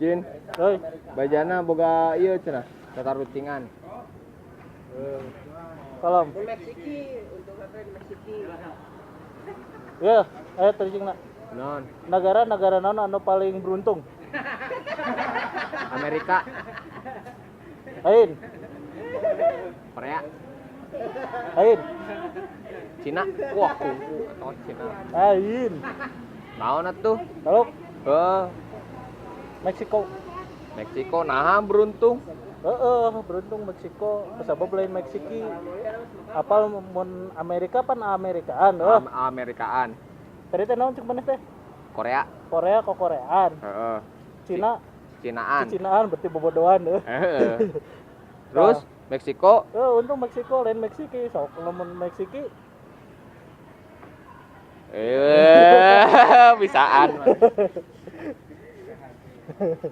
Jin, Heuy. bajana boga ieu cenah, tata rutingan. Salam. Di Meksiki, untuk apa di Meksiki? Ya, ayo terjengna. Non, Negara naon anu paling beruntung? Amerika, Ain, Korea, ain, Cina. Wah, kuku atau Cina. ain. Naon atuh? Halo, Meksiko. Meksiko. Meksiko nah beruntung. Beruntung Meksiko. Sabab lain Meksiki. Apal mun Amerika pan Amerikaan, Amerikaan. Tadi teh naon cek maneh teh? Korea. Korea kok Koreaan. Heeh. Cina, Cinaan. Cinaan berarti bobodohan Heeh. Terus Meksiko. Untung Meksiko lain Meksiki. Sok lamun Meksiki Bisaan.